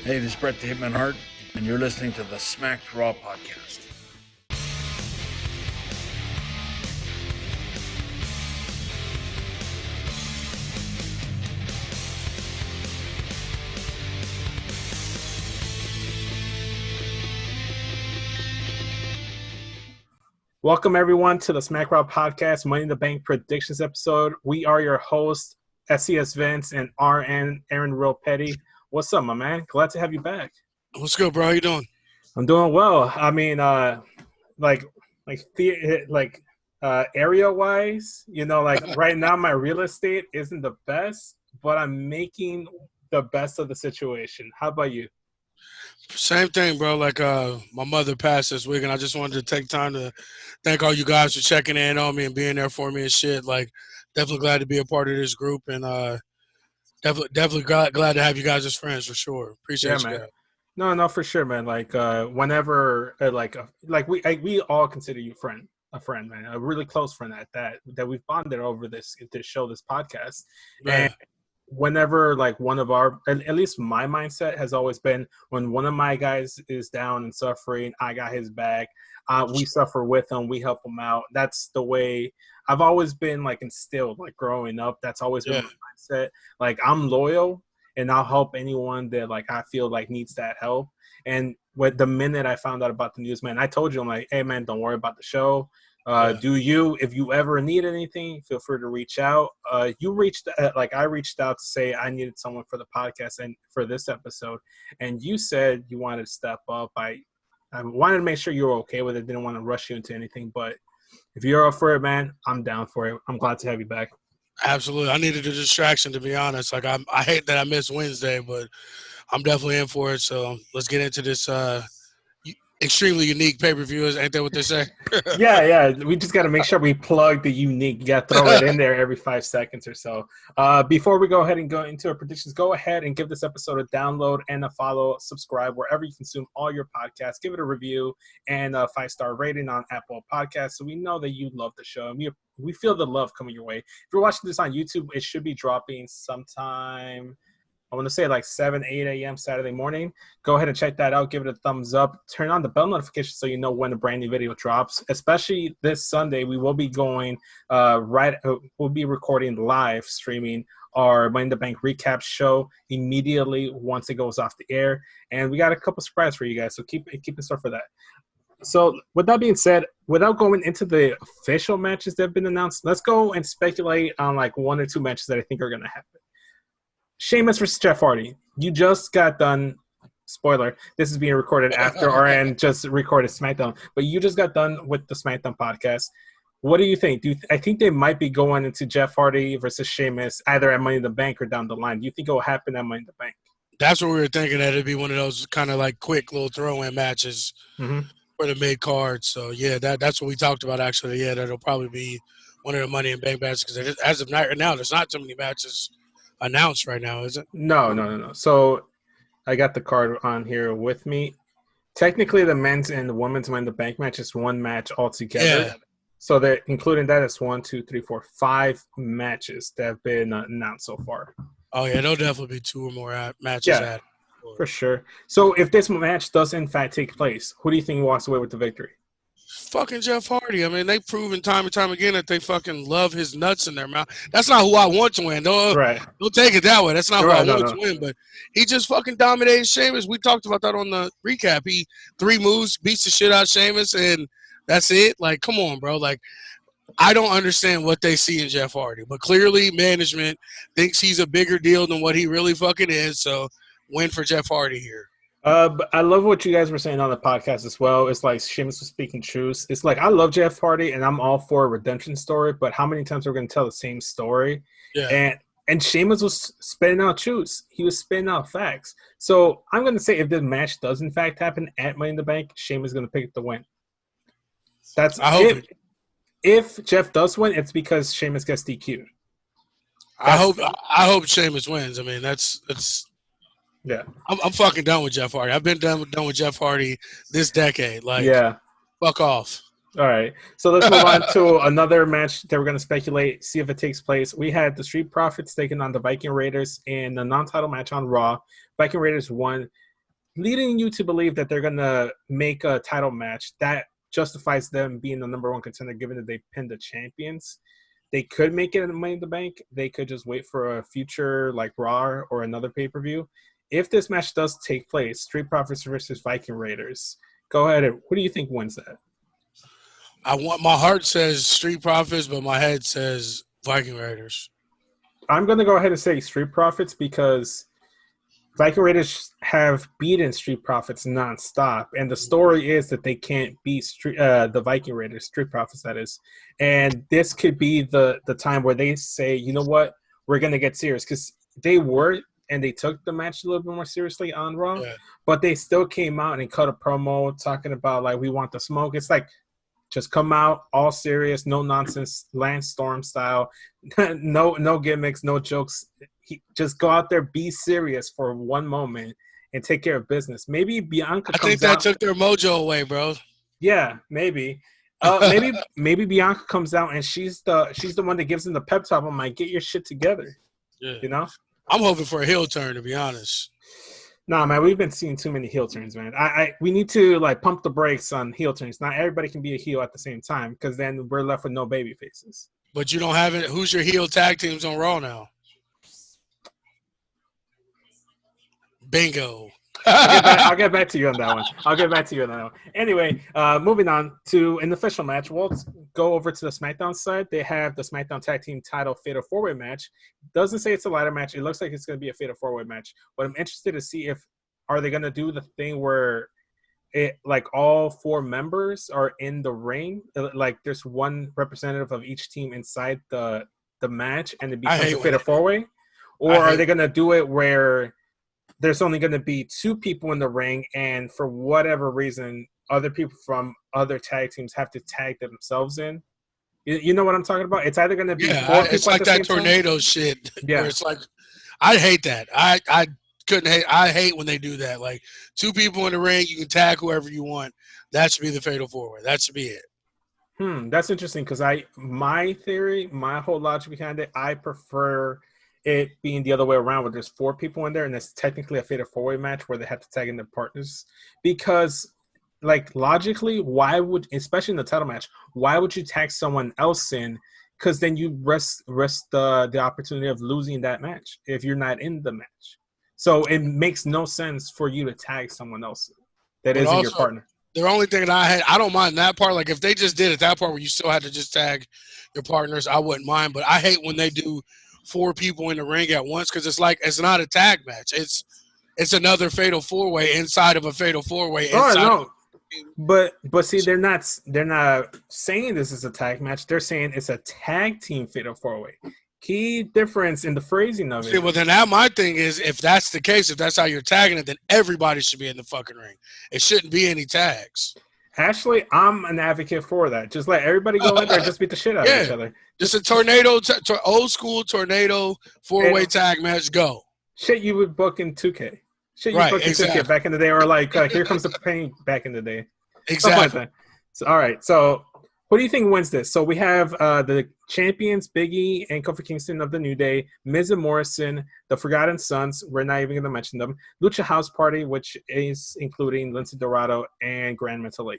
Hey, this is Brett the Hitman Hart, and you're listening to the Smacked Raw podcast. Welcome, everyone, to the Smack Raw podcast, Money in the Bank predictions episode. We are your hosts, SCS Vince and RN Aaron Real Petty. What's up, my man? Glad to have you back. What's good, bro? How you doing? I'm doing well. I mean, area-wise, right now my real estate isn't the best, but I'm making the best of the situation. How about you? Same thing, bro. My mother passed this week, and I just wanted to take time to thank all you guys for checking in on me and being there for me and shit. Definitely glad to be a part of this group, and definitely glad to have you guys as friends for sure. Appreciate you man. guys. No, for sure, man. Whenever, we all consider you a friend, man, a really close friend at that we've bonded over this show, this podcast. Yeah. And whenever one of our, at least my mindset has always been, when one of my guys is down and suffering, I got his back. We suffer with him, we help him out. That's the way I've always been instilled, growing up. That's always been my mindset. I'm loyal, and I'll help anyone that I feel needs that help. And the minute I found out about the news, man, I told you, I'm like, hey man, don't worry about the show. If you ever need anything, feel free to reach out. I reached out to say I needed someone for the podcast and for this episode, and you said you wanted to step up. I wanted to make sure you were okay with it. Didn't want to rush you into anything, but if you're up for it, man, I'm down for it. I'm glad to have you back. Absolutely. I needed a distraction, to be honest. I hate that I missed Wednesday, but I'm definitely in for it. So let's get into this extremely unique pay-per-view. Ain't that what they say? Yeah. We just got to make sure we plug the unique. You got to throw it in there every 5 seconds or so. Before we go ahead and go into our predictions, go ahead and give this episode a download and a follow, subscribe wherever you consume all your podcasts. Give it a review and a 5-star rating on Apple Podcasts, so we know that you love the show. And we feel the love coming your way. If you're watching this on YouTube, it should be dropping sometime, I want to say 7, 8 a.m. Saturday morning. Go ahead and check that out. Give it a thumbs up. Turn on the bell notification so you know when a brand new video drops. Especially this Sunday, we will be going we'll be recording live streaming our Money in the Bank recap show immediately once it goes off the air. And we got a couple surprises for you guys, so keep in store for that. So with that being said, without going into the official matches that have been announced, let's go and speculate on 1 or 2 matches that I think are going to happen. Sheamus versus Jeff Hardy. You just got done. Spoiler, this is being recorded after RN just recorded SmackDown, but you just got done with the SmackDown podcast. What do you think? I think they might be going into Jeff Hardy versus Sheamus either at Money in the Bank or down the line. Do you think it will happen at Money in the Bank? That's what we were thinking, that it'd be one of those kind of quick little throw-in matches for the mid-card. So, yeah, that's what we talked about, actually. Yeah, that'll probably be one of the Money in the Bank matches, because as of right now, there's not too many matches announced right now, is it? No. So I got the card on here with me. Technically, the men's and the women's Money in the Bank match is one match altogether. Yeah. So that including that, it's 1, 2, 3, 4, 5 matches that have been announced so far. Oh yeah, there'll definitely be 2 or more matches. Yeah, for sure. So if this match does in fact take place, who do you think walks away with the victory? Fucking Jeff Hardy. I mean, they've proven time and time again that they fucking love his nuts in their mouth. That's not who I want to win. Don't take it that way. That's not who I want to win. But he just fucking dominated Sheamus. We talked about that on the recap. He 3 moves, beats the shit out of Sheamus, and that's it. Come on, bro. I don't understand what they see in Jeff Hardy. But clearly management thinks he's a bigger deal than what he really fucking is. So win for Jeff Hardy here. But I love what you guys were saying on the podcast as well. It's Sheamus was speaking truth. It's I love Jeff Hardy, and I'm all for a redemption story, but how many times are we going to tell the same story? Yeah. And Sheamus was spitting out truths. He was spitting out facts. So I'm going to say if this match does in fact happen at Money in the Bank, Sheamus is going to pick up the win. If Jeff does win, it's because Sheamus gets DQ'd. I hope Sheamus wins. I mean, that's yeah. I'm fucking done with Jeff Hardy. I've been done with Jeff Hardy this decade. Fuck off. All right. So let's move on to another match that we're going to speculate, see if it takes place. We had the Street Profits taking on the Viking Raiders in a non-title match on Raw. Viking Raiders won leading you to believe that they're gonna make a title match that justifies them being the number one contender, given that they pinned the champions. They could make it in Money in the Bank. They could just wait for a future like Raw or another pay-per-view. If this match does take place, Street Profits versus Viking Raiders, go ahead. What do you think wins that? My heart says Street Profits, but my head says Viking Raiders. I'm going to go ahead and say Street Profits because Viking Raiders have beaten Street Profits nonstop, and the story is that they can't beat the Viking Raiders, Street Profits, that is. And this could be the time where they say, you know what, we're going to get serious, because they were, and they took the match a little bit more seriously on Raw, but they still came out and cut a promo talking about, like, we want the smoke. It's like, just come out all serious, no nonsense, Lance Storm style, no gimmicks, no jokes. Just go out there, be serious for one moment, and take care of business. Maybe Bianca. I think that took their mojo away, bro. Yeah, maybe. Maybe Bianca comes out and she's the one that gives them the pep talk. I'm like, get your shit together. Yeah. You know. I'm hoping for a heel turn, to be honest. Nah, man, we've been seeing too many heel turns, man. We need to like pump the brakes on heel turns. Not everybody can be a heel at the same time, because then we're left with no baby faces. But you don't have it. Who's your heel tag teams on Raw now? Bingo. I'll get back to you on that one. Anyway, moving on to an official match. We'll go over to the SmackDown side. They have the SmackDown Tag Team Title Fatal 4-Way match. Doesn't say it's a ladder match. It looks like it's going to be a Fatal 4-Way match. But I'm interested to see are they going to do the thing where all 4 members are in the ring, like there's one representative of each team inside the match, and it becomes a Fatal 4-Way, or are they going to do it where there's only going to be 2 people in the ring, and for whatever reason, other people from other tag teams have to tag themselves in? You know what I'm talking about? It's either going to be 4 people. It's like that tornado shit. Yeah, where it's like, I hate that. I hate when they do that. Like 2 people in the ring, you can tag whoever you want. That should be the Fatal 4-Way. That should be it. That's interesting, because my theory, my whole logic behind it, I prefer it being the other way around, where there's 4 people in there and it's technically a Fatal 4-Way match where they have to tag in their partners. Because, like, logically, especially in the title match, why would you tag someone else in? Because then you risk the opportunity of losing that match if you're not in the match. So it makes no sense for you to tag someone else that isn't your partner. The only thing that I don't mind that part. Like, if they just did it that part where you still had to just tag your partners, I wouldn't mind. But I hate when they do 4 people in the ring at once, because it's like, it's not a tag match. It's another Fatal 4-Way inside of a Fatal 4-Way. Oh no, but see, they're not saying this is a tag match. They're saying it's a tag team Fatal 4-Way. Key difference in the phrasing of it. See, well, then my thing is, if that's the case, if that's how you're tagging it, then everybody should be in the fucking ring. It shouldn't be any tags. Actually, I'm an advocate for that. Just let everybody go in there and just beat the shit out of each other. Just a tornado, old school tornado 4-Way tag match. Go. Shit you would book in 2K. Shit you would book in 2K back in the day, or like Here Comes the Pain back in the day. Exactly. Like so, all right. So, what do you think wins this? So we have the champions, Big E and Kofi Kingston of the New Day, Miz and Morrison, the Forgotten Sons. We're not even going to mention them. Lucha House Party, which is including Lindsay Dorado and Grand Metalik.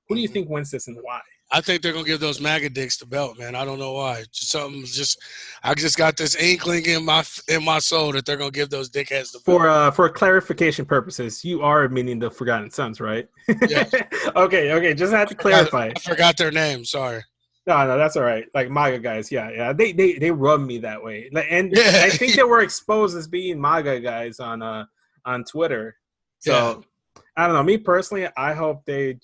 Who do you think wins this and why? I think they're gonna give those MAGA dicks the belt, man. I don't know why. I just got this inkling in my soul that they're gonna give those dickheads the belt. For clarification purposes, you are meaning the Forgotten Sons, right? Yes. Okay. Just have to clarify. I forgot their name. Sorry. No, that's all right. Like MAGA guys, yeah. They rub me that way, I think they were exposed as being MAGA guys on Twitter. So I don't know. Me personally, I hope they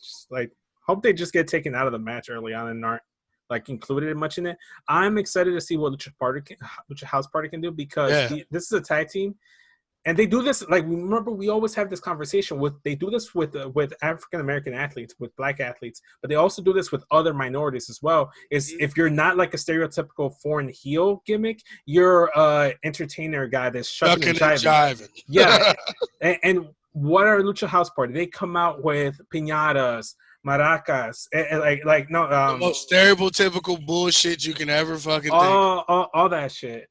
just get taken out of the match early on and aren't like included much in it. I'm excited to see what Lucha House Party can do, because this is a tag team, and they do this. Like, remember, we always have this conversation they do this with African American athletes, with Black athletes, but they also do this with other minorities as well. If you're not like a stereotypical foreign heel gimmick, you're entertainer guy that's shucking and jiving. Yeah, and what are Lucha House Party? They come out with piñatas, maracas, the most stereotypical bullshit you can ever fucking think. All that shit.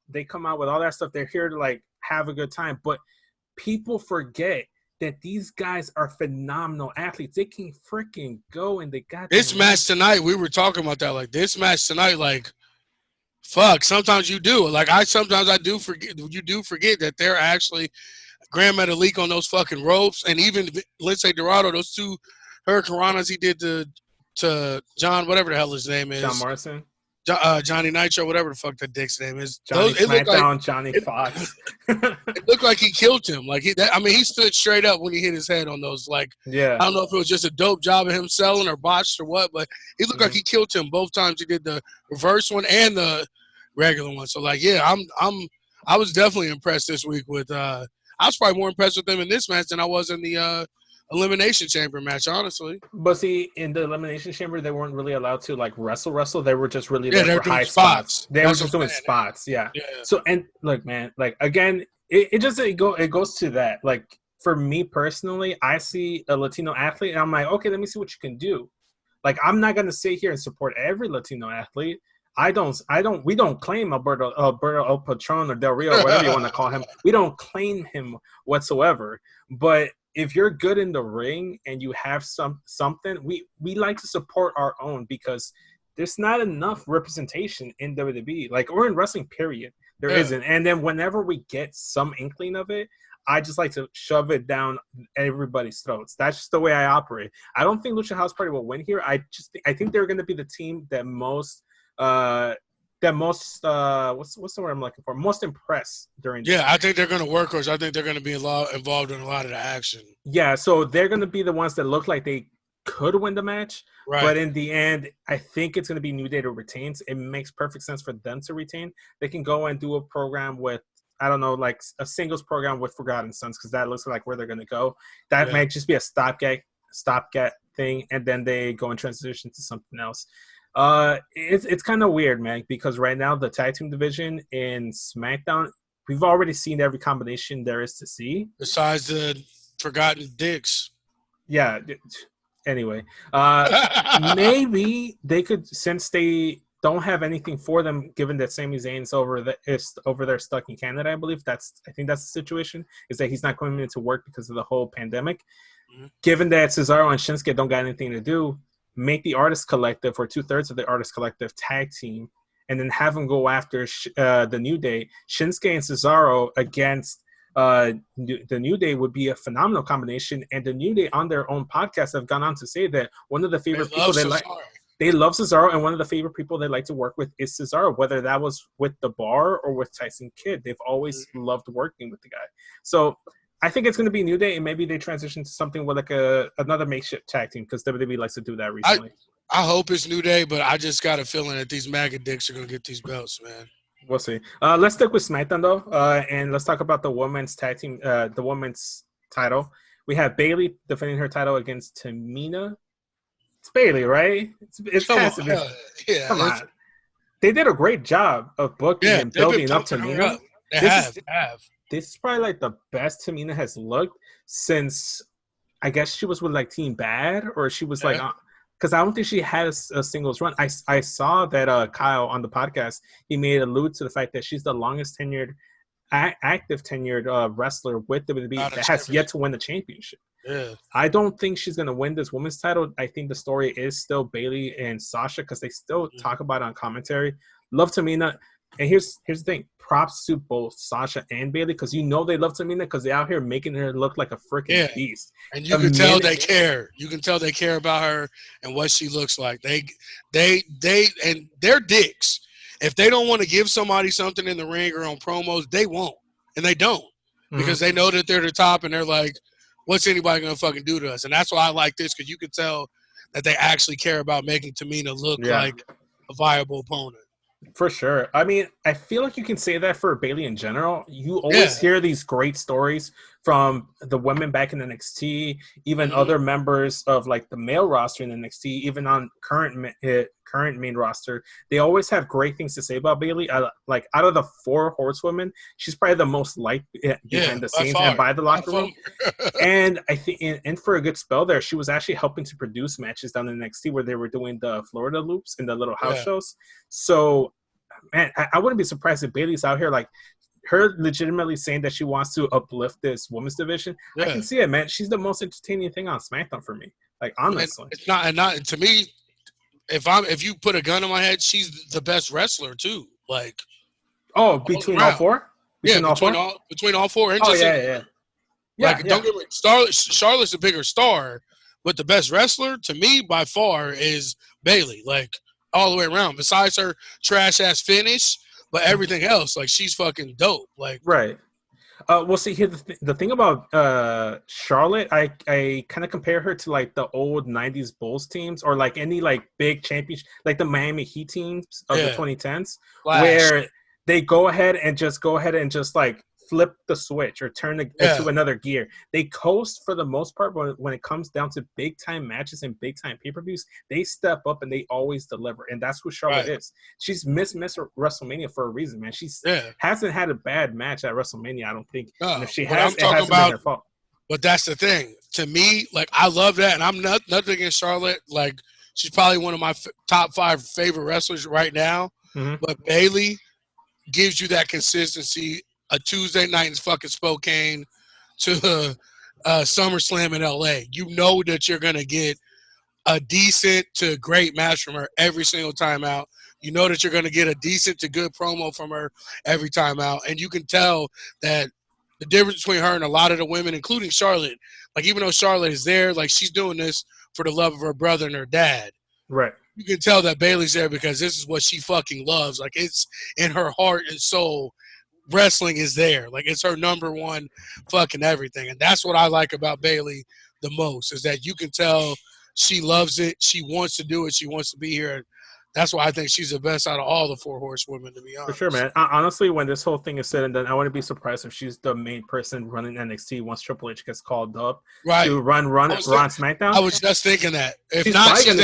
They come out with all that stuff. They're here to like have a good time, but people forget that these guys are phenomenal athletes. They can freaking go and they got this match tonight. We were talking about that. Like this match tonight, like fuck. Sometimes you do. Like sometimes I do forget. You do forget that they're actually Grand Metalik on those fucking ropes, and even Lince Dorado, those two Hurricanranas he did to John, whatever the hell his name is, John Morrison. Johnny Nitro, whatever the fuck that dick's name is. Johnny SmackDown, Johnny Fox. It looked like he killed him. Like he stood straight up when he hit his head on those. Like, yeah. I don't know if it was just a dope job of him selling or botched or what, but he looked like he killed him both times. He did the reverse one and the regular one. So like, yeah, I was definitely impressed this week with. I was probably more impressed with them in this match than I was in the Elimination Chamber match, honestly. But see, in the Elimination Chamber, they weren't really allowed to like wrestle. They were just really there for high spots. They were just doing spots, yeah. So and look, man, like again, it goes to that. Like for me personally, I see a Latino athlete, and I'm like, okay, let me see what you can do. Like I'm not gonna sit here and support every Latino athlete. We don't claim Alberto El Patron or Del Rio, or whatever you want to call him. We don't claim him whatsoever. But if you're good in the ring and you have something, we like to support our own because there's not enough representation in WWE. Like, or in wrestling, period. There isn't. And then whenever we get some inkling of it, I just like to shove it down everybody's throats. That's just the way I operate. I don't think Lucha House Party will win here. I think they're going to be the team that most what's the word I'm looking for? Most impressed during this I think they're going to work, or I think they're going to be involved in a lot of the action. Yeah, so they're going to be the ones that look like they could win the match, right. But in the end, I think it's going to be New Day that retains. It makes perfect sense for them to retain. They can go and do a program with, I don't know, like a singles program with Forgotten Sons, because that looks like where they're going to go. That might just be a stopgap thing, and then they go and transition to something else. It's kind of weird, man, because right now the tag team division in SmackDown, we've already seen every combination there is to see. Besides the Forgotten Dicks. Yeah. Anyway, maybe they could, since they don't have anything for them, given that Sami Zayn's over there stuck in Canada, I believe I think that's the situation, is that he's not coming into work because of the whole pandemic. Mm-hmm. Given that Cesaro and Shinsuke don't got anything to do, make the Artist Collective, or 2/3 of the Artist Collective, tag team, and then have them go after the New Day. Shinsuke and Cesaro against the New Day would be a phenomenal combination. And the New Day, on their own podcast, have gone on to say that one of the favorite people they love Cesaro, and one of the favorite people they like to work with is Cesaro, whether that was with The Bar or with Tyson Kidd. They've always loved working with the guy. So I think it's going to be New Day, and maybe they transition to something with like another makeshift tag team, because WWE likes to do that recently. I hope it's New Day, but I just got a feeling that these MAGA dicks are going to get these belts, man. We'll see. Let's stick with SmackDown, though, and let's talk about the women's tag team, the women's title. We have Bayley defending her title against Tamina. It's Bayley, right? It's has to be. Yeah, come on. They did a great job of booking and building up Tamina. They have. This is probably like the best Tamina has looked since, I guess she was with like Team Bad, or she was like, because I don't think she had a singles run. I saw that Kyle on the podcast, he made allude to the fact that she's the longest active tenured wrestler with WWE that has yet to win the championship. Yeah. I don't think she's going to win this women's title. I think the story is still Bayley and Sasha, because they still talk about it on commentary. Love Tamina. And here's the thing. Props to both Sasha and Bayley, because they love Tamina, because they're out here making her look like a freaking beast. And you can tell they care. You can tell they care about her and what she looks like. They and they're dicks. If they don't want to give somebody something in the ring or on promos, they won't. And they don't. Because they know that they're the top, and they're like, what's anybody going to fucking do to us? And that's why I like this, because you can tell that they actually care about making Tamina look like a viable opponent. For sure. I mean, I feel like you can say that for Bayley in general. You always hear these great stories from the women back in NXT, even other members of like the male roster in NXT, even on current main roster. They always have great things to say about Bayley. Like out of the 4 horsewomen, she's probably the most liked behind the scenes and by the locker room. And I think, and for a good spell there, she was actually helping to produce matches down in NXT where they were doing the Florida loops and the little house shows. So, man, I wouldn't be surprised if Bayley's out here like her legitimately saying that she wants to uplift this women's division, I can see it, man. She's the most entertaining thing on SmackDown for me. Like, honestly. It's not to me, if you put a gun in my head, she's the best wrestler too. Like, between all four? Between all four. And don't get me, Charlotte's a bigger star, but the best wrestler to me by far is Bayley. Like, all the way around. Besides her trash ass finish, but everything else, like, she's fucking dope. Like, right. Well, see, here the thing about Charlotte, I kind of compare her to like the old '90s Bulls teams, or like any like big championship, like the Miami Heat teams of the 2010s, where they go ahead and just like flip the switch or turn into another gear. They coast for the most part, but when it comes down to big time matches and big time pay-per-views, they step up and they always deliver. And that's what Charlotte is. She's missed WrestleMania for a reason, man. She hasn't had a bad match at WrestleMania, I don't think. And if she has, it hasn't been her fault. But that's the thing. To me, like, I love that, and I'm nothing against Charlotte. Like, she's probably one of my top 5 favorite wrestlers right now. Mm-hmm. But Bayley gives you that consistency. A Tuesday night in fucking Spokane to SummerSlam in LA. You know that you're going to get a decent to great match from her every single time out. You know that you're going to get a decent to good promo from her every time out. And you can tell that the difference between her and a lot of the women, including Charlotte, like, even though Charlotte is there, like, she's doing this for the love of her brother and her dad. Right. You can tell that Bayley's there because this is what she fucking loves. Like, it's in her heart and soul. Wrestling is there. Like, it's her number one fucking everything. And that's what I like about Bayley the most, is that you can tell she loves it. She wants to do it. She wants to be here. That's why I think she's the best out of all the 4 horsewomen, to be honest. For sure, man. Honestly, when this whole thing is said and done, I wouldn't be surprised if she's the main person running NXT once Triple H gets called up to run SmackDown. I was just thinking that. If not, she's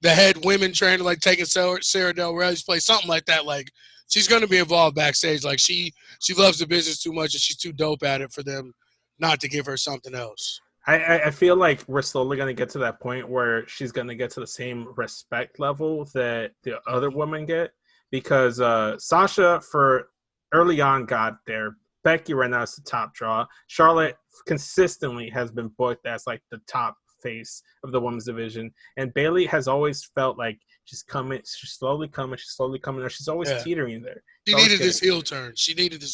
the head women trainer, like taking Sarah Del Rey's place, something like that. Like, she's going to be involved backstage. Like, she loves the business too much, and she's too dope at it for them not to give her something else. I feel like we're slowly going to get to that point where she's going to get to the same respect level that the other women get, because Sasha, for early on, got there. Becky right now is the top draw. Charlotte consistently has been booked as like the top face of the women's division, and Bayley has always felt like she's slowly coming, or she's always teetering there. She needed this heel turn. She needed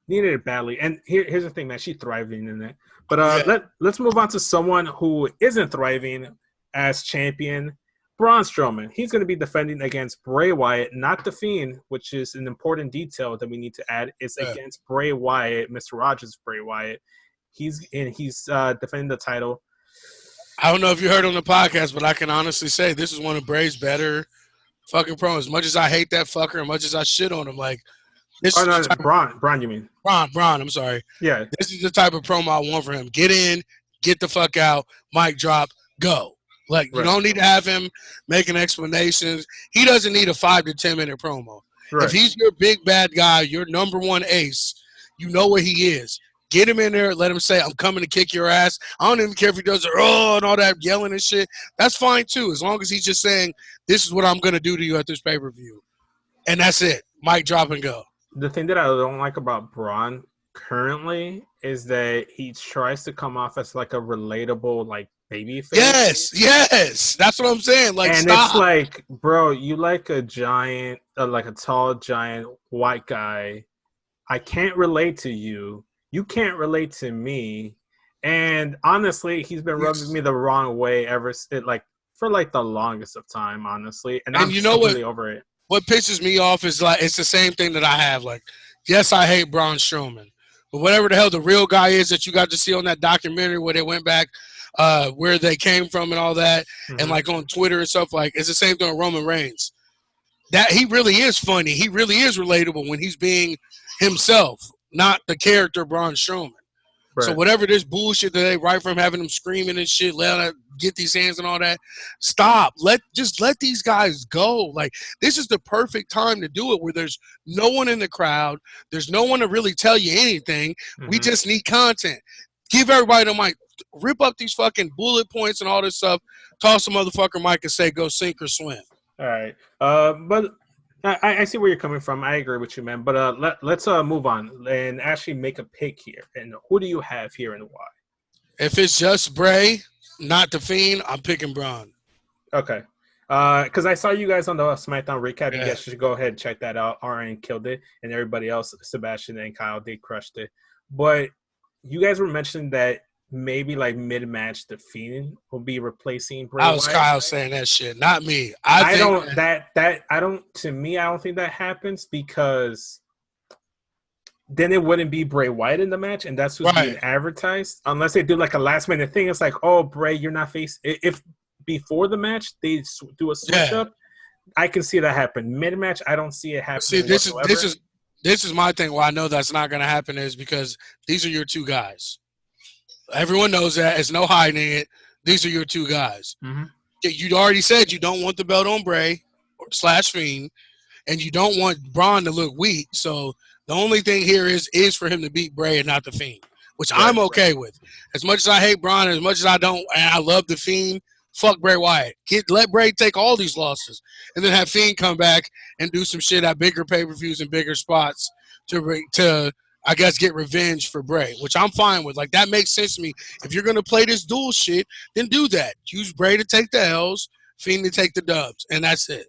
it badly. And here's the thing, man, she's thriving in it. But let's move on to someone who isn't thriving as champion, Braun Strowman. He's going to be defending against Bray Wyatt, not The Fiend, which is an important detail that we need to add. It's against Bray Wyatt, Mr. Rogers Bray Wyatt. He's defending the title. I don't know if you heard on the podcast, but I can honestly say this is one of Bray's better fucking promos. As much as I hate that fucker, as much as I shit on him, like, this Braun, you mean? Braun, I'm sorry. Yeah. This is the type of promo I want for him. Get in, get the fuck out, mic drop, go. Like, you don't need to have him making explanations. He doesn't need a 5 to 10 minute promo. Right. If he's your big bad guy, your number one ace, you know where he is. Get him in there. Let him say, I'm coming to kick your ass. I don't even care if he does and all that yelling and shit. That's fine, too, as long as he's just saying, this is what I'm going to do to you at this pay-per-view. And that's it. Mic drop and go. The thing that I don't like about Braun currently is that he tries to come off as like a relatable, like, baby face. Yes. That's what I'm saying. Like, and stop. It's like, bro, you like a giant, like a tall, giant white guy. I can't relate to you. You can't relate to me. And honestly, he's been rubbing me the wrong way for the longest of time, honestly. And I'm you know completely over it. What pisses me off is, like, it's the same thing that I have. Like, yes, I hate Braun Strowman, but whatever the hell the real guy is that you got to see on that documentary where they went back, where they came from and all that, and like on Twitter and stuff, like, it's the same thing with Roman Reigns. That he really is funny. He really is relatable when he's being himself, not the character Braun Strowman. Right. So whatever this bullshit that they write from, having them screaming and shit, let them get these hands and all that, stop. Just let these guys go. Like, this is the perfect time to do it, where there's no one in the crowd. There's no one to really tell you anything. We just need content. Give everybody the mic. Rip up these fucking bullet points and all this stuff. Toss a motherfucker mic and say, go sink or swim. All right. But I see where you're coming from. I agree with you, man. But let's move on and actually make a pick here. And who do you have here and why? If it's just Bray, not the Fiend, I'm picking Braun. Okay. Because I saw you guys on the SmackDown recap. Yeah. You guys should go ahead and check that out. RN killed it, and everybody else, Sebastian and Kyle, they crushed it. But you guys were mentioning that maybe like mid-match, the Fiend will be replacing Bray I was Wyatt. Kyle saying that shit, not me. I don't think that happens because then it wouldn't be Bray Wyatt in the match, and that's who's being advertised. Unless they do like a last-minute thing, it's like, oh, Bray, you're not facing. If before the match they do a switch up, I can see that happen. Mid-match, I don't see it happening. See, this is my thing. Why I know that's not going to happen is because these are your two guys. Everyone knows that. There's no hiding it. These are your two guys. Mm-hmm. You already said you don't want the belt on Bray / Fiend, and you don't want Braun to look weak. So the only thing here is for him to beat Bray and not the Fiend, which I'm okay with. As much as I hate Braun, as much as I don't, and I love the Fiend. Fuck Bray Wyatt. Let Bray take all these losses, and then have Fiend come back and do some shit at bigger pay-per-views and bigger spots to I guess get revenge for Bray, which I'm fine with. Like that makes sense to me. If you're gonna play this dual shit, then do that. Use Bray to take the L's, Fiend to take the dubs, and that's it.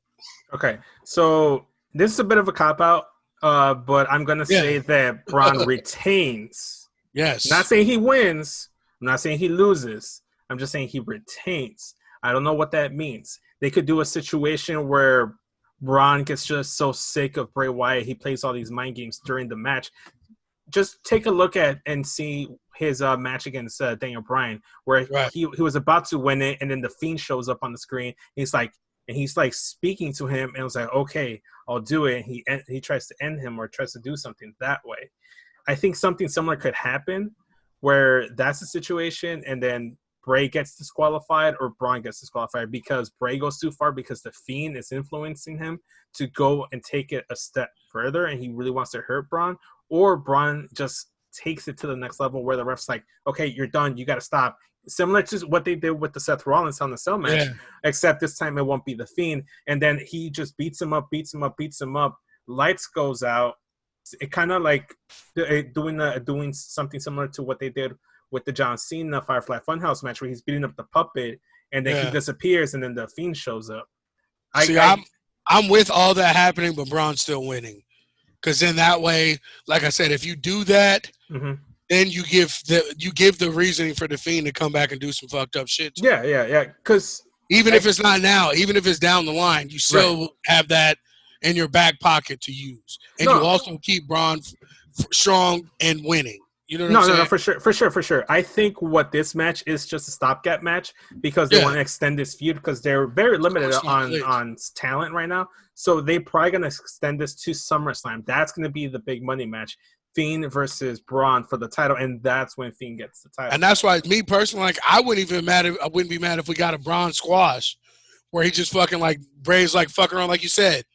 Okay, so this is a bit of a cop-out, but I'm gonna say that Braun retains. Yes. Not saying he wins. I'm not saying he loses. I'm just saying he retains. I don't know what that means. They could do a situation where Braun gets just so sick of Bray Wyatt, he plays all these mind games during the match. Just take a look at and see his match against Daniel Bryan, where he was about to win it, and then the Fiend shows up on the screen. He's like speaking to him, and it was like, okay, I'll do it. And he tries to end him or tries to do something that way. I think something similar could happen, where that's the situation, and then Bray gets disqualified or Braun gets disqualified because Bray goes too far because the Fiend is influencing him to go and take it a step further, and he really wants to hurt Braun, or Braun just takes it to the next level where the ref's like, okay, you're done, you got to stop. Similar to what they did with the Seth Rollins on the Cell match, except this time it won't be the Fiend, and then he just beats him up. Lights goes out. It kind of like doing something similar to what they did with the John Cena Firefly Funhouse match, where he's beating up the puppet and then he disappears and then the Fiend shows up. I'm with all that happening, but Braun's still winning. Because then that way, like I said, if you do that, then you give the reasoning for the Fiend to come back and do some fucked up shit. Yeah. Because even if it's not now, even if it's down the line, you still have that in your back pocket to use, and you also keep Braun strong and winning. You know what I'm saying? For sure. I think what this match is just a stopgap match because they want to extend this feud because they're very limited on talent right now. So they probably going to extend this to SummerSlam. That's going to be the big money match. Fiend versus Braun for the title, and that's when Fiend gets the title. And that's why, me personally, like I wouldn't be mad if we got a Braun squash where he just fucking like Bray's like fucking around like you said.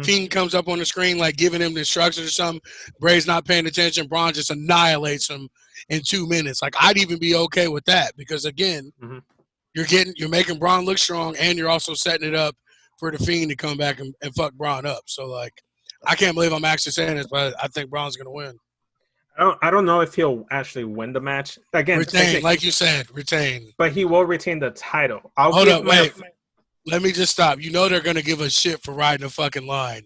Fiend comes up on the screen like giving him the instructions or something. Bray's not paying attention. Braun just annihilates him in 2 minutes. Like I'd even be okay with that because again, you're making Braun look strong and you're also setting it up for the Fiend to come back and fuck Braun up. So like, I can't believe I'm actually saying this, but I think Braun's gonna win. I don't know if he'll actually win the match again. Retain, like you said, retain. But he will retain the title. Hold up, wait. Let me just stop. You know they're going to give us shit for riding a fucking line.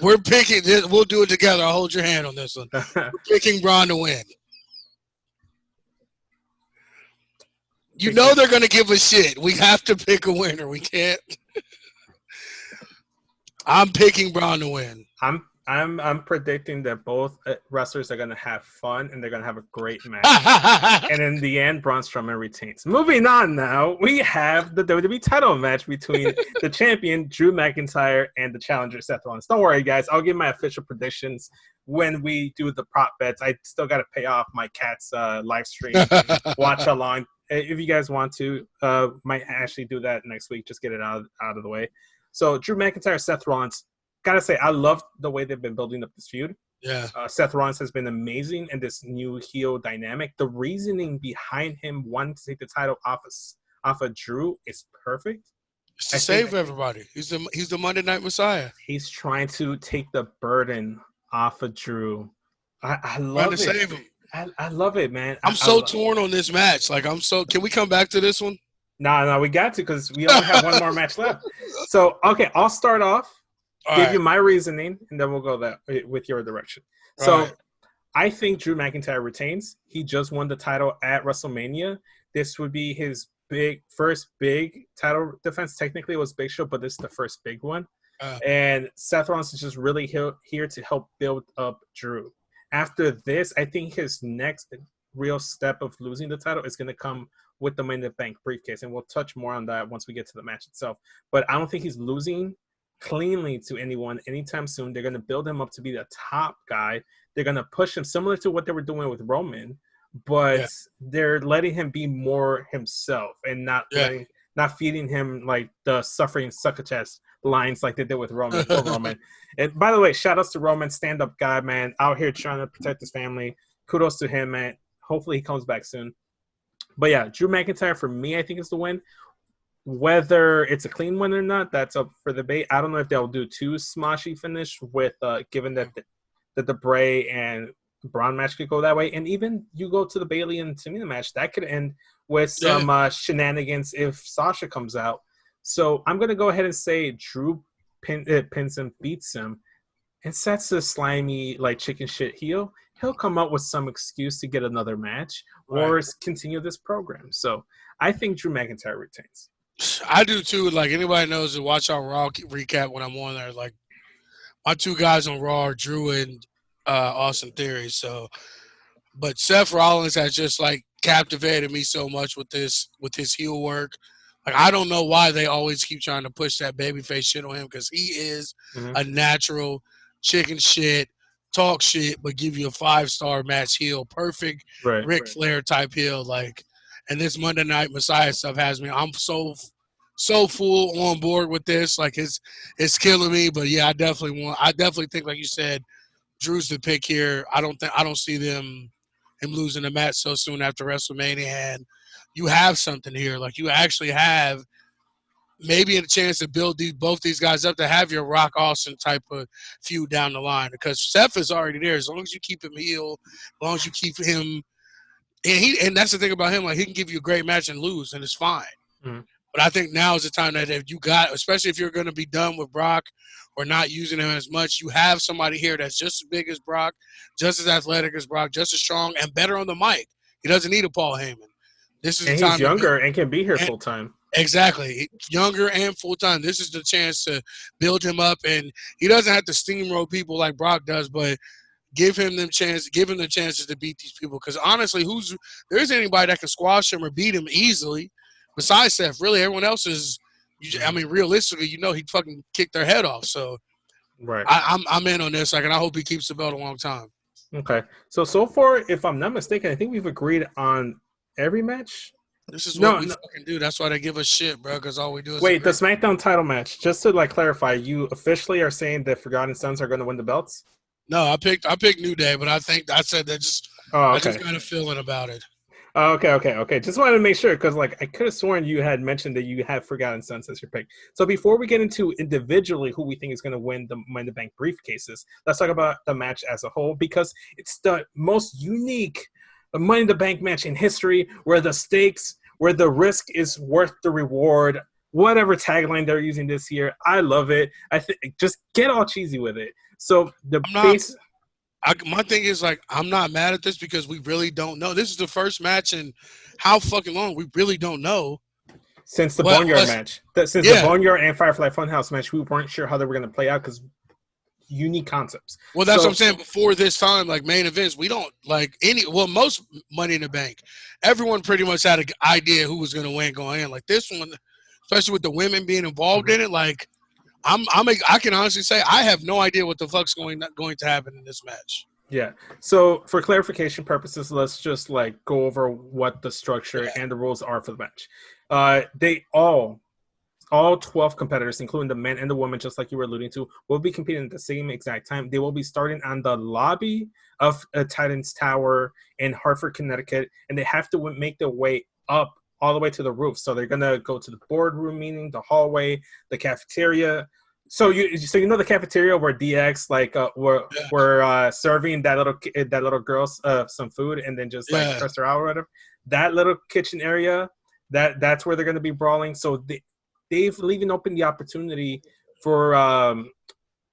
We're picking this. We'll do it together. I'll hold your hand on this one. We're picking Braun to win. You know they're going to give us shit. We have to pick a winner. We can't. I'm picking Braun to win. I'm predicting that both wrestlers are going to have fun and they're going to have a great match. And in the end, Braun Strowman retains. Moving on now, we have the WWE title match between the champion, Drew McIntyre, and the challenger, Seth Rollins. Don't worry, guys. I'll give my official predictions when we do the prop bets. I still got to pay off my cat's live stream. Watch along. If you guys want to, might actually do that next week. Just get it out of the way. So, Drew McIntyre, Seth Rollins. Gotta say, I love the way they've been building up this feud. Yeah. Seth Rollins has been amazing in this new heel dynamic. The reasoning behind him wanting to take the title off of Drew is perfect. It's to save everybody. He's the Monday Night Messiah. He's trying to take the burden off of Drew. I love it. Save him. I love it, man. I'm so torn on this match. Like, can we come back to this one? No, we got to, because we only have one more match left. So, okay, I'll start off, give you my reasoning, and then we'll go with your direction. So, I think Drew McIntyre retains. He just won the title at WrestleMania. This would be his first big title defense. Technically, it was Big Show, but this is the first big one. And Seth Rollins is just really here to help build up Drew. After this, I think his next real step of losing the title is going to come with the Money in the Bank briefcase, and we'll touch more on that once we get to the match itself. But I don't think he's losing cleanly to anyone anytime soon. They're going to build him up to be the top guy. They're going to push him similar to what they were doing with Roman, but they're letting him be more himself and not feeding him like the suffering succotash lines like they did with Roman. Roman. And by the way, shout outs to Roman, stand-up guy, man, out here trying to protect his family. Kudos to him, man. Hopefully he comes back soon. But yeah, Drew McIntyre, for me, I think is the win. Whether it's a clean win or not, that's up for debate. I don't know if they'll do two smashy finish with, given that the Bray and Braun match could go that way. And even you go to the Bayley and Tamina match, that could end with some shenanigans if Sasha comes out. So I'm going to go ahead and say Drew pins him, beats him, and sets a slimy, like, chicken shit heel. He'll come up with some excuse to get another match or continue this program. So I think Drew McIntyre retains. I do too. Like, anybody knows to watch our Raw recap when I'm on there. Like, my two guys on Raw are Drew and Austin Theory. So, but Seth Rollins has just like captivated me so much with his heel work. Like, I don't know why they always keep trying to push that babyface shit on him, because he is a natural chicken shit. Talk shit, but give you a 5-star match heel. Perfect Ric Flair type heel. Like, and this Monday Night Messiah stuff has me. I'm so full on board with this. Like, it's killing me. But yeah, I definitely think, like you said, Drew's the pick here. I don't see him losing the match so soon after WrestleMania. And you have something here. Like, you actually have maybe a chance to build both these guys up to have your Rock Austin type of feud down the line, because Seth is already there. As long as you keep him heel, as long as you keep him, and that's the thing about him, like, he can give you a great match and lose, and it's fine. But I think now is the time that if you got, especially if you're going to be done with Brock or not using him as much, you have somebody here that's just as big as Brock, just as athletic as Brock, just as strong, and better on the mic. He doesn't need a Paul Heyman. This is and the time he's younger and can be here full time. Exactly. Younger and full-time. This is the chance to build him up, and he doesn't have to steamroll people like Brock does, but give him the chances to beat these people, because honestly, there isn't anybody that can squash him or beat him easily besides Seth. Really, everyone else is, I mean, realistically, he'd fucking kick their head off. So I'm in on this, like, and I hope he keeps the belt a long time. Okay. So far, if I'm not mistaken, I think we've agreed on every match. This is what we fucking do. That's why they give us shit, bro, because all we do is wait, the SmackDown title match. Just to like clarify, you officially are saying that Forgotten Sons are going to win the belts? No, I picked New Day, but I said that just I just got a feeling about it. Okay. Just wanted to make sure, because like I could have sworn you had mentioned that you had Forgotten Sons as your pick. So before we get into individually who we think is going to win the Money in the Bank briefcases, let's talk about the match as a whole, because it's the most unique Money in the Bank match in history, where the risk is worth the reward. Whatever tagline they're using this year, I love it. I think just get all cheesy with it. So my thing is, like, I'm not mad at this because we really don't know. This is the first match in how fucking long? We really don't know. Since the Boneyard match. The Boneyard and Firefly Funhouse match, we weren't sure how they were going to play out because unique concepts. Well, that's what I'm saying. Before this time, like, main events, we don't, like, most Money in the Bank, everyone pretty much had an idea who was going to win going in. Like, this one, especially with the women being involved in it, like, I can honestly say I have no idea what the fuck's going to happen in this match. Yeah. So for clarification purposes, let's just like go over what the structure and the rules are for the match. They all 12 competitors, including the men and the women, just like you were alluding to, will be competing at the same exact time. They will be starting on the lobby of Titan's Tower in Hartford, Connecticut, and they have to make their way up all the way to the roof. So they're gonna go to the boardroom meeting, the hallway, the cafeteria. So you know the cafeteria where DX were serving that little girl some food and then just like press her out or whatever. That little kitchen area, that's where they're gonna be brawling. So they've leaving open the opportunity for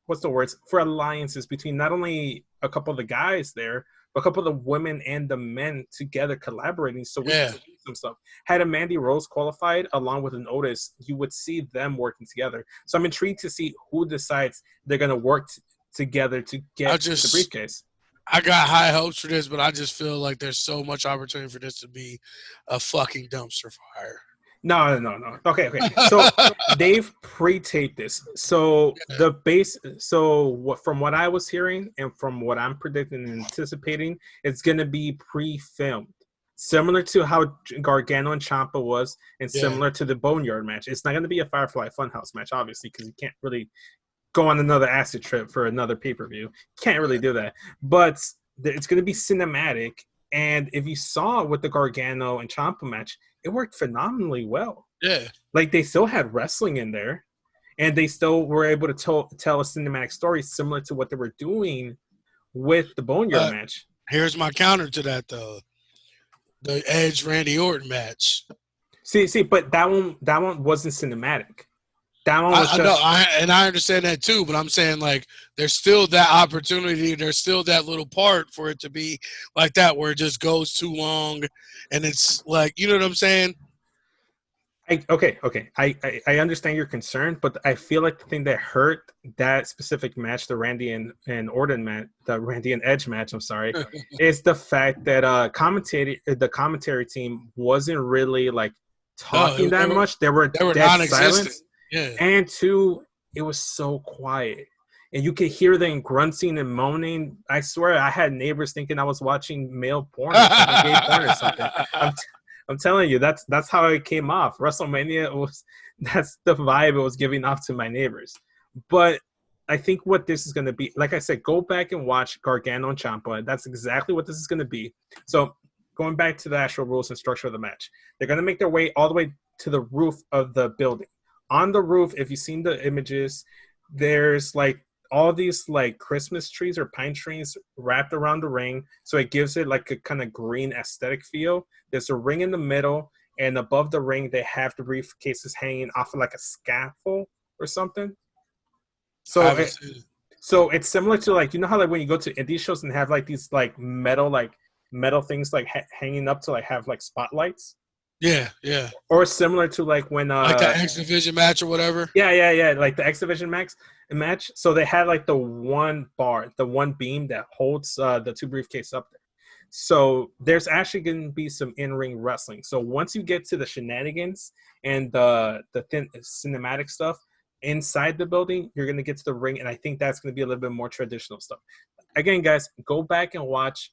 for alliances between not only a couple of the guys there, but a couple of the women and the men together collaborating. So we can see some stuff. Had a Mandy Rose qualified along with an Otis, you would see them working together. So I'm intrigued to see who decides they're going to work together to get the briefcase. I got high hopes for this, but I just feel like there's so much opportunity for this to be a fucking dumpster fire. No. Okay. So they've pre-taped this. So from what I was hearing and from what I'm predicting and anticipating, it's going to be pre-filmed. Similar to how Gargano and Ciampa was, and similar to the Boneyard match. It's not going to be a Firefly Funhouse match, obviously, because you can't really go on another acid trip for another pay-per-view. Can't really do that. But it's going to be cinematic. And if you saw with the Gargano and Ciampa match, it worked phenomenally well. Yeah. Like, they still had wrestling in there, and they still were able to tell a cinematic story similar to what they were doing with the Boneyard match. Here's my counter to that, though. The Edge Randy Orton match. See, but that one wasn't cinematic. That one was I understand that too, but I'm saying, like, there's still that opportunity, there's still that little part for it to be like that where it just goes too long, and it's like, you know what I'm saying? Okay. I understand your concern, but I feel like the thing that hurt that specific match, the Randy and Orton match, the Randy and Edge match, I'm sorry, is the fact that the commentary team wasn't really like talking that much. They were dead silence. Yeah. And two, it was so quiet. And you could hear them grunting and moaning. I swear I had neighbors thinking I was watching male porn or something, gay porn or something. I'm telling you, that's how it came off. WrestleMania that's the vibe it was giving off to my neighbors. But I think what this is going to be, like I said, go back and watch Gargano and Ciampa. That's exactly what this is going to be. So going back to the actual rules and structure of the match, they're going to make their way all the way to the roof of the building. On the roof, if you've seen the images, there's like all these like Christmas trees or pine trees wrapped around the ring. So it gives it like a kind of green aesthetic feel. There's a ring in the middle, and above the ring, they have the briefcases hanging off of like a scaffold or something. So it's similar to, like, you know how like when you go to indie shows and have like these like metal things like hanging up to like have like spotlights. Yeah. Or similar to like when like the X Division match or whatever. Yeah. Like the X Division match. So they had like the one beam that holds the two briefcases up there. So there's actually going to be some in-ring wrestling. So once you get to the shenanigans and the thin cinematic stuff inside the building, you're going to get to the ring, and I think that's going to be a little bit more traditional stuff. Again, guys, go back and watch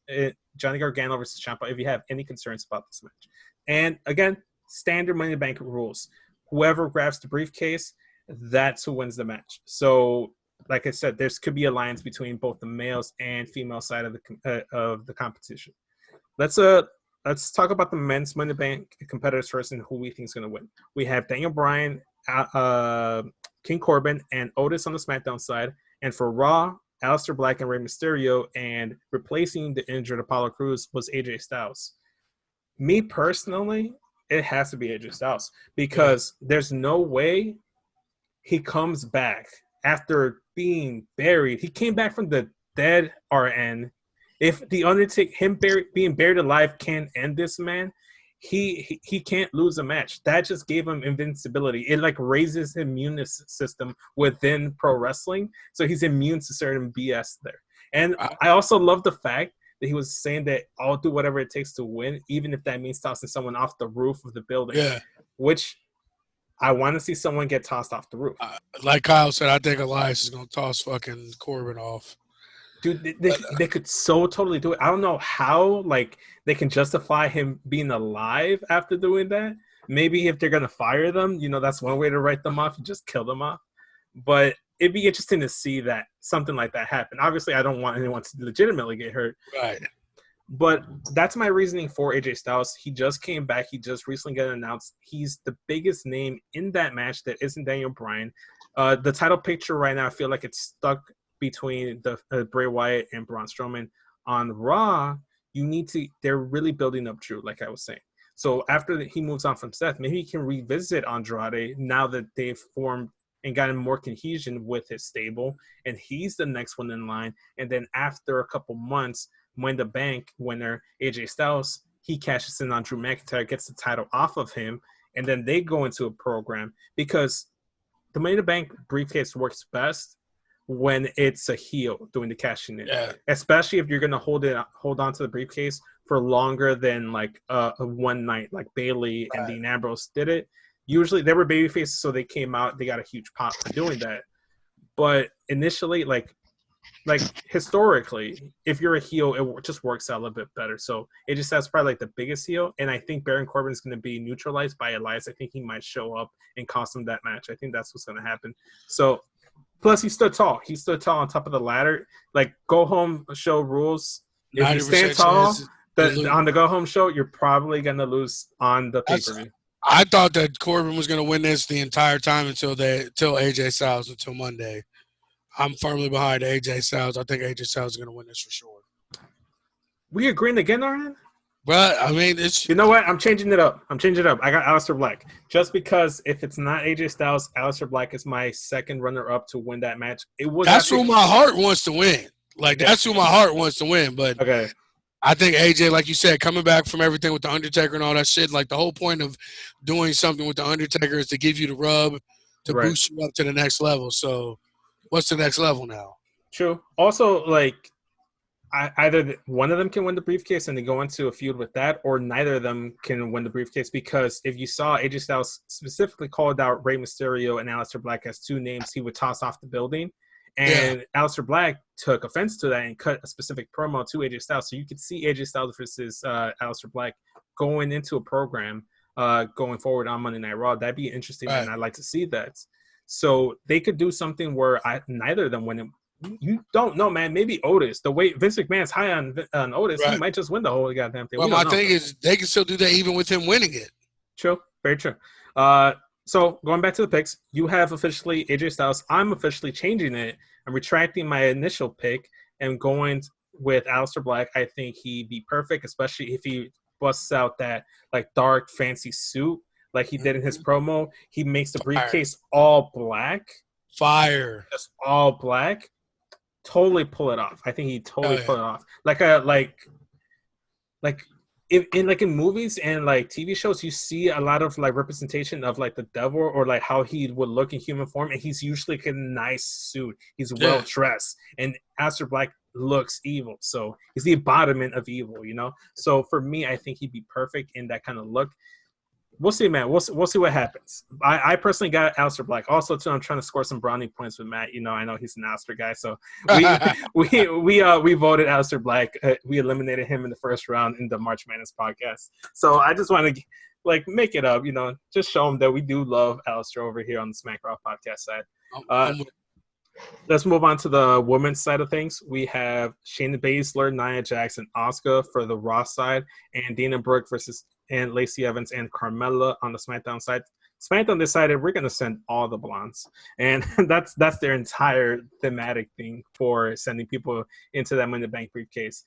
Johnny Gargano versus Ciampa if you have any concerns about this match. And again, standard Money in the Bank rules. Whoever grabs the briefcase, that's who wins the match. So, like I said, there could be alliance between both the males and female side of the competition. Let's talk about the men's Money in the Bank competitors first and who we think is going to win. We have Daniel Bryan, King Corbin, and Otis on the SmackDown side. And for Raw, Aleister Black and Rey Mysterio, and replacing the injured Apollo Crews was AJ Styles. Me personally, it has to be AJ Styles because there's no way he comes back after being buried. He came back from the dead RN. If the Undertaker, being buried alive can't end this man, he can't lose a match. That just gave him invincibility. It like raises his immune system within pro wrestling, so he's immune to certain BS there. And I also love the fact that he was saying that I'll do whatever it takes to win, even if that means tossing someone off the roof of the building. Yeah. Which I want to see someone get tossed off the roof. Like Kyle said, I think Elias is going to toss fucking Corbin off. Dude, they could so totally do it. I don't know how, like, they can justify him being alive after doing that. Maybe if they're going to fire them, that's one way to write them off. You just kill them off. But it'd be interesting to see that something like that happen. Obviously, I don't want anyone to legitimately get hurt. Right. But that's my reasoning for AJ Styles. He just came back. He just recently got announced. He's the biggest name in that match that isn't Daniel Bryan. The title picture right now, I feel like it's stuck between the Bray Wyatt and Braun Strowman. On Raw, they're really building up Drew, like I was saying. So after he moves on from Seth, maybe he can revisit Andrade now that they've formed and gotten more cohesion with his stable, and he's the next one in line. And then after a couple months, when the Bank winner, AJ Styles, he cashes in on Drew McIntyre, gets the title off of him, and then they go into a program, because the Money in the Bank briefcase works best when it's a heel doing the cashing in, especially if you're going to hold on to the briefcase for longer than like a one night, like Bailey and Dean Ambrose did it. Usually they were baby faces, so they came out, they got a huge pop for doing that. But initially, like historically, if you're a heel, it just works out a little bit better. So it just has probably like the biggest heel, and I think Baron Corbin is going to be neutralized by Elias. I think he might show up and cost him that match. I think that's what's going to happen. So plus, he stood tall. He stood tall on top of the ladder. Like, go home show rules. If you stand tall on the go home show, you're probably going to lose on the pay-per-view. I thought that Corbin was going to win this the entire time until AJ Styles, until Monday. I'm firmly behind AJ Styles. I think AJ Styles is going to win this for sure. We agreeing again, Arnon? But I mean, it's, you know what? I'm changing it up. I got Aleister Black. Just because if it's not AJ Styles, Aleister Black is my second runner-up to win that match. That's who my heart wants to win. Like, that's who my heart wants to win. But okay. I think AJ, like you said, coming back from everything with The Undertaker and all that shit, like the whole point of doing something with The Undertaker is to give you the rub to boost you up to the next level. So what's the next level now? True. Also, like, either one of them can win the briefcase and they go into a feud with that, or neither of them can win the briefcase, because if you saw, AJ Styles specifically called out Rey Mysterio and Aleister Black as two names he would toss off the building. And Aleister Black took offense to that and cut a specific promo to AJ Styles. So you could see AJ Styles versus Aleister Black going into a program going forward on Monday Night Raw. That'd be interesting, and I'd like to see that. So they could do something where neither of them win it. You don't know, man. Maybe Otis. The way Vince McMahon's high on Otis, he might just win the whole goddamn thing. Well, my thing is they can still do that even with him winning it. True. Very true. So going back to the picks, you have officially AJ Styles. I'm officially changing it. I'm retracting my initial pick and going with Aleister Black. I think he'd be perfect, especially if he busts out that like dark fancy suit like he did in his promo. He makes the briefcase all black. Fire. Just all black. Totally pull it off. I think he totally pull it off. In movies and like TV shows, you see a lot of like representation of like the devil or like how he would look in human form, and he's usually like a nice suit. He's well dressed, and Aleister Black looks evil, so he's the embodiment of evil, you know. So for me, I think he'd be perfect in that kind of look. We'll see, man. We'll see what happens. I personally got Aleister Black. Also, too, I'm trying to score some brownie points with Matt. You know, I know he's an Aleister guy, so we voted Aleister Black. We eliminated him in the first round in the March Madness podcast. So I just want to like make it up, you know, just show him that we do love Aleister over here on the Smack Raw podcast side. Let's move on to the women's side of things. We have Shayna Baszler, Nia Jax, and Asuka for the Raw side, and Dana Brooke and Lacey Evans and Carmella on the SmackDown side. SmackDown decided we're going to send all the blondes, and that's their entire thematic thing for sending people into that Money in the Bank briefcase.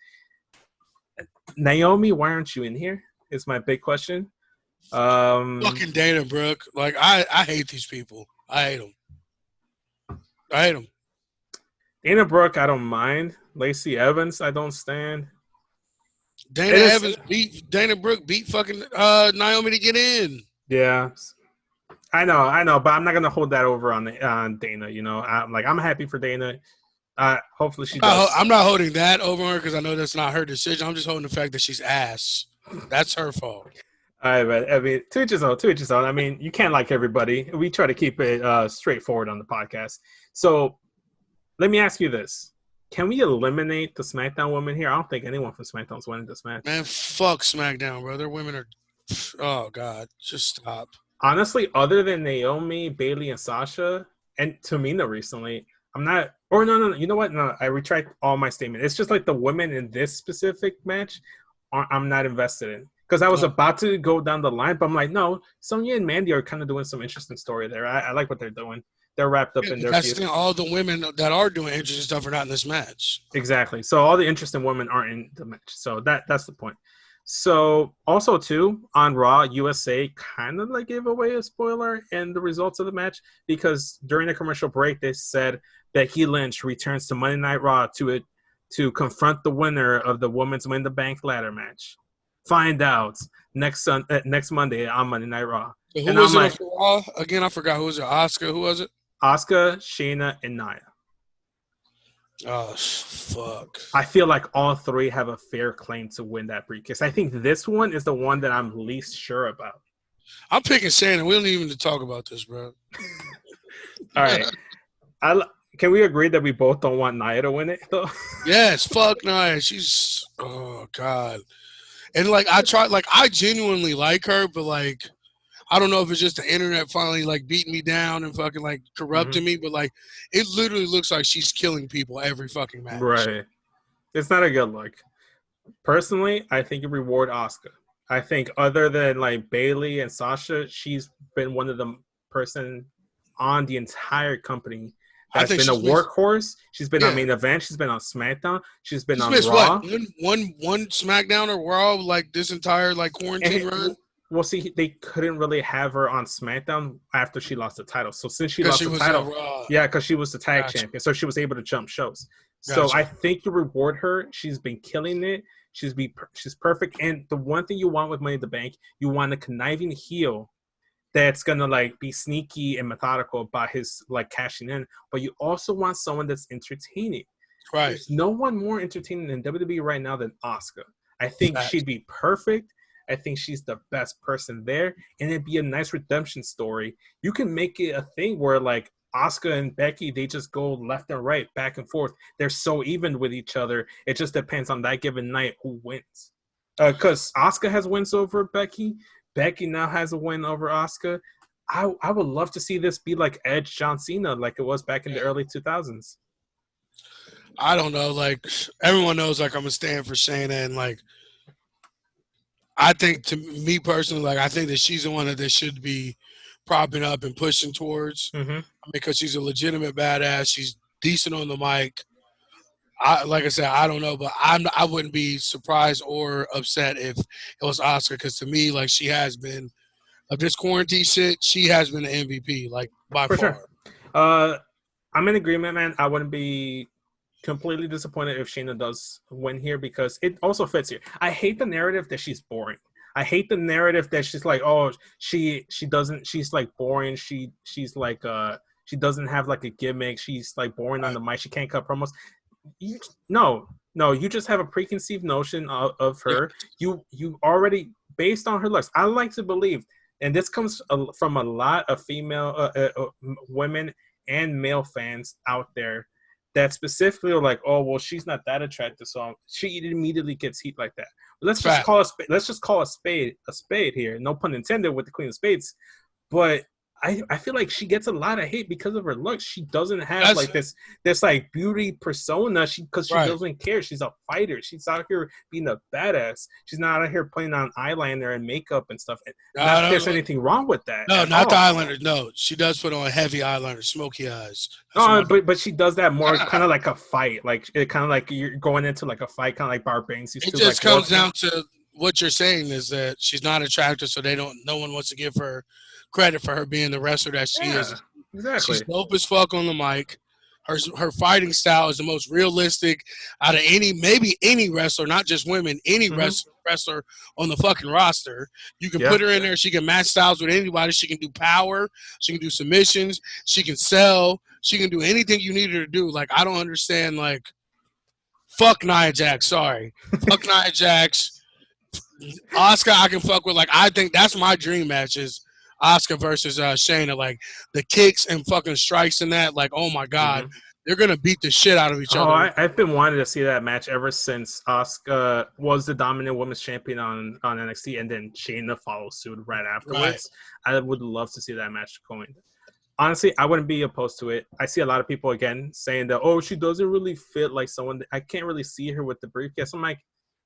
Naomi, why aren't you in here? Is my big question. Fucking Dana Brooke. Like, I hate these people. I hate them. Dana Brooke, I don't mind. Lacey Evans, I don't stand. Dana Brooke beat fucking Naomi to get in. Yeah, I know, but I'm not gonna hold that over on Dana. You know, I'm happy for Dana. Hopefully she does. I'm not holding that over her because I know that's not her decision. I'm just holding the fact that she's ass. That's her fault. All right, but I mean, to each his own. I mean, you can't like everybody. We try to keep it straightforward on the podcast. So let me ask you this. Can we eliminate the SmackDown women here? I don't think anyone from SmackDown's winning this match. Man, fuck SmackDown, bro. Their women are – oh, God. Just stop. Honestly, other than Naomi, Bayley, and Sasha, and Tamina recently, I'm not. Or no. You know what? No, I retract all my statement. It's just like the women in this specific match, I'm not invested in. Because I was about to go down the line, but I'm like, no, Sonya and Mandy are kind of doing some interesting story there. I like what they're doing. They're wrapped up in their feud. All the women that are doing interesting stuff are not in this match. Exactly. So all the interesting women aren't in the match. So that's the point. So also too on Raw, USA kind of like gave away a spoiler in the results of the match because during the commercial break they said Becky Lynch returns to Monday Night Raw to confront the winner of the Women's Win the Bank ladder match. Find out next Monday on Monday Night Raw. So who was it for Raw? Again, I forgot who was it. Asuka. Who was it? Asuka, Shayna, and Nia. Oh, fuck. I feel like all three have a fair claim to win that briefcase. I think this one is the one that I'm least sure about. I'm picking Shayna. We don't even need to talk about this, bro. All right. Can we agree that we both don't want Nia to win it, though? Yes, fuck Nia. She's, oh, God. And, like, I genuinely like her, but, like, I don't know if it's just the internet finally like beating me down and fucking like corrupting me, but like it literally looks like she's killing people every fucking match. Right. It's not a good look. Personally, I think you reward Asuka. I think other than like Bayley and Sasha, she's been one of the person on the entire company that's been a workhorse. She's been on Main Event. She's been on SmackDown. She's been on Raw. One SmackDown or Raw like this entire like quarantine run. Well, see, they couldn't really have her on SmackDown after she lost the title. So since she lost the title, because she was the tag champion, so she was able to jump shows. So I think you reward her. She's been killing it. She's perfect. And the one thing you want with Money in the Bank, you want a conniving heel that's gonna like be sneaky and methodical about his like cashing in. But you also want someone that's entertaining. Right. There's no one more entertaining in WWE right now than Asuka. I think she'd be perfect. I think she's the best person there, and it'd be a nice redemption story. You can make it a thing where, like, Asuka and Becky, they just go left and right, back and forth. They're so even with each other. It just depends on that given night who wins. Because Asuka has wins over Becky. Becky now has a win over Asuka. I would love to see this be like Edge John Cena, like it was back in the early 2000s. I don't know. Like, everyone knows, like, I'm a stand for Shayna, and, like, I think, to me personally, like I think that she's the one that they should be propping up and pushing towards because she's a legitimate badass. She's decent on the mic. Like I said, I don't know, but I wouldn't be surprised or upset if it was Asuka because to me, like she has been of this quarantine shit, she has been the MVP, like by far. Sure. I'm in agreement, man. I wouldn't be completely disappointed if Shayna does win here because it also fits here. I hate the narrative that she's boring. I hate the narrative that she's like, oh, she's like boring. She's like she doesn't have like a gimmick. She's like boring on the mic. She can't cut promos. No, you just have a preconceived notion of her. You already based on her looks. I like to believe, and this comes from a lot of female women and male fans out there that specifically are like, oh, well, she's not that attractive, so she immediately gets heat like that. Let's just call a spade here. No pun intended with the Queen of Spades. But I feel like she gets a lot of hate because of her looks. She doesn't have like this like beauty persona. Because she doesn't care. She's a fighter. She's out here being a badass. She's not out here putting on eyeliner and makeup and stuff. Not that there's anything wrong with that. No, not the eyeliner. No, she does put on heavy eyeliner, smoky eyes. But she does that more kind of like a fight. Like it kind of like you're going into like a fight, kind of like Barbarians used to. It just comes down to what you're saying is that she's not attractive, so no one wants to give her credit for her being the wrestler that she is. Exactly. She's dope as fuck on the mic. Her fighting style is the most realistic out of maybe any wrestler, not just women, any wrestler on the fucking roster. You can put her in there. She can match styles with anybody. She can do power. She can do submissions. She can sell. She can do anything you need her to do. Like, I don't understand, like, fuck Nia Jax. Sorry. Fuck Nia Jax. Asuka, I can fuck with. Like, I think that's my dream match is Asuka versus Shayna. Like, the kicks and fucking strikes in that, like, oh my God. They're going to beat the shit out of each other. I've been wanting to see that match ever since Asuka was the dominant women's champion on NXT, and then Shayna follows suit right afterwards. I would love to see that match going. Honestly, I wouldn't be opposed to it. I see a lot of people again saying that, oh, she doesn't really fit like someone. I can't really see her with the briefcase. I'm like,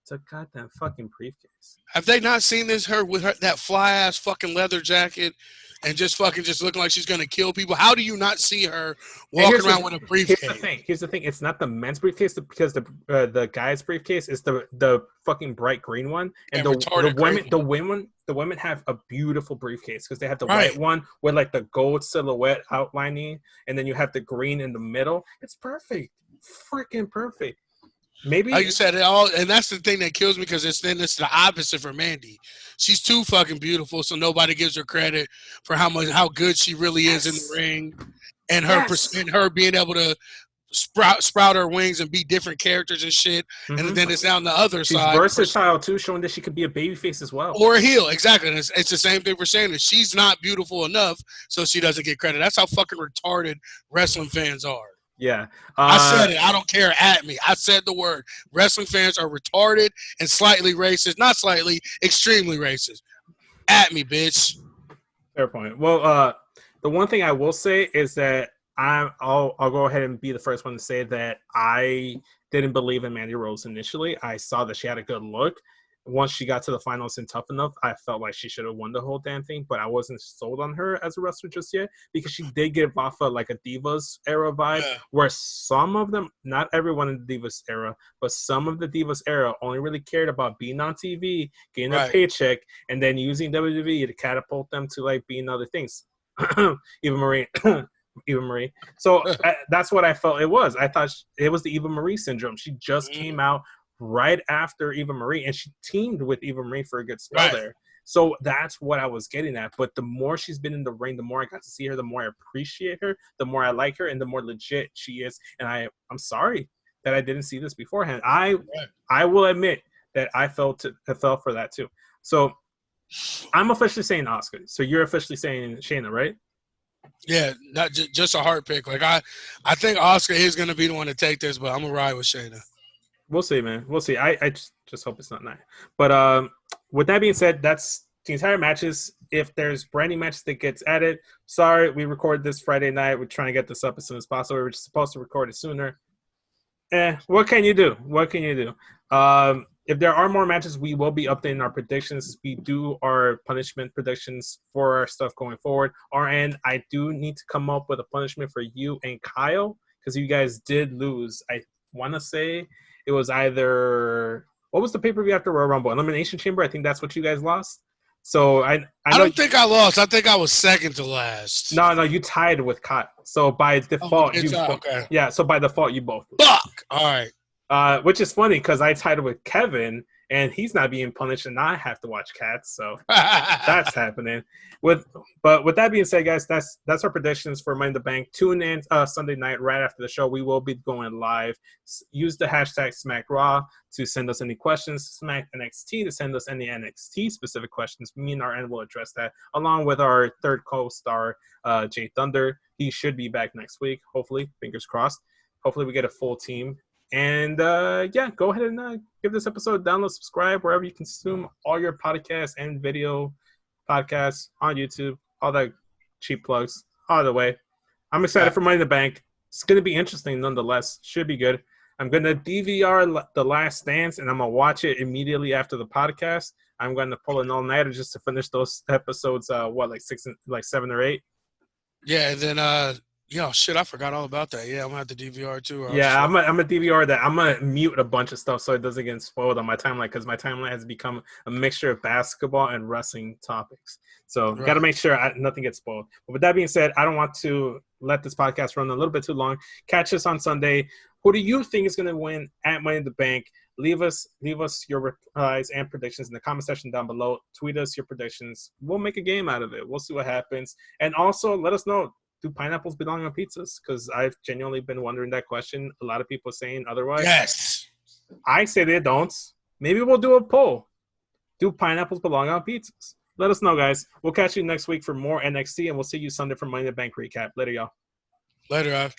it's a goddamn fucking briefcase. Have they not seen her with that fly ass fucking leather jacket and just looking like she's gonna kill people? How do you not see her walking around with a briefcase? Here's the thing. It's not the men's briefcase because the guy's briefcase is the fucking bright green one, and the women have a beautiful briefcase because they have the white one with like the gold silhouette outlining, and then you have the green in the middle. It's perfect, freaking perfect. Maybe like you said, and that's the thing that kills me because it's the opposite for Mandy. She's too fucking beautiful, so nobody gives her credit for how good she really is in the ring, and her being able to sprout her wings and be different characters and shit. And then it's down the other side. She's versatile too, showing that she could be a babyface as well, or a heel. Exactly, and it's the same thing for Shayna. She's not beautiful enough, so she doesn't get credit. That's how fucking retarded wrestling fans are. Yeah. I said it. I don't care. At me. I said the word. Wrestling fans are retarded and slightly racist. Not slightly, extremely racist. At me, bitch. Fair point. Well, the one thing I will say is that I'll go ahead and be the first one to say that I didn't believe in Mandy Rose initially. I saw that she had a good look. Once she got to the finals and Tough Enough, I felt like she should have won the whole damn thing, but I wasn't sold on her as a wrestler just yet because she did give off like a Divas era vibe where some of them, not everyone in the Divas era, but some of the Divas era only really cared about being on TV, getting a paycheck, and then using WWE to catapult them to like being other things. Eva Marie. So that's what I felt it was. I thought it was the Eva Marie syndrome. She just came out right after Eva Marie, and she teamed with Eva Marie for a good spell there. So that's what I was getting at. But the more she's been in the ring, the more I got to see her, the more I appreciate her, the more I like her, and the more legit she is. And I'm sorry that I didn't see this beforehand. I will admit that I fell for that too. So I'm officially saying Asuka. So you're officially saying Shayna, right? Yeah, not just a heart pick. Like I think Asuka is going to be the one to take this, but I'm gonna ride with Shayna. We'll see, man. We'll see. I just hope it's not 9. But with that being said, that's the entire matches. If there's brand new matches that gets added, sorry, we recorded this Friday night. We're trying to get this up as soon as possible. We were supposed to record it sooner. What can you do? What can you do? If there are more matches, we will be updating our predictions. We do our punishment predictions for our stuff going forward. And I do need to come up with a punishment for you and Kyle because you guys did lose. I want to say it was either what was the pay-per-view after Royal Rumble? Elimination Chamber. I think that's what you guys lost. So I don't think I lost. I think I was second to last. No, you tied with Kyle. So by default, So by default, you both lose. Fuck. All right. Which is funny because I tied with Kevin and he's not being punished and I have to watch Cats, so that's happening. But with that being said, guys, that's our predictions for Money in the Bank. Tune in Sunday night right after the show. We will be going live. Use the hashtag SmackRaw to send us any questions. SmackNXT to send us any NXT specific questions. Me and our end will address that along with our third co-star, Jay Thunder. He should be back next week. Hopefully, fingers crossed. Hopefully, we get a full team. And go ahead and give this episode a download, subscribe wherever you consume all your podcasts and video podcasts on YouTube, all the cheap plugs, all the way. I'm excited for Money in the Bank. It's going to be interesting nonetheless. Should be good. I'm going to DVR The Last Dance, and I'm going to watch it immediately after the podcast. I'm going to pull an all-nighter just to finish those episodes, 7 or 8? Yeah, and then shit, I forgot all about that. Yeah, I'm gonna have to DVR too. Yeah, I'm a DVR that. I'm gonna mute a bunch of stuff so it doesn't get spoiled on my timeline because my timeline has become a mixture of basketball and wrestling topics. So got to make sure nothing gets spoiled. But with that being said, I don't want to let this podcast run a little bit too long. Catch us on Sunday. Who do you think is gonna win at Money in the Bank? Leave us your replies and predictions in the comment section down below. Tweet us your predictions. We'll make a game out of it. We'll see what happens. And also let us know. Do pineapples belong on pizzas? Because I've genuinely been wondering that question. A lot of people saying otherwise. Yes. I say they don't. Maybe we'll do a poll. Do pineapples belong on pizzas? Let us know, guys. We'll catch you next week for more NXT, and we'll see you Sunday for Money in the Bank recap. Later, y'all. Later,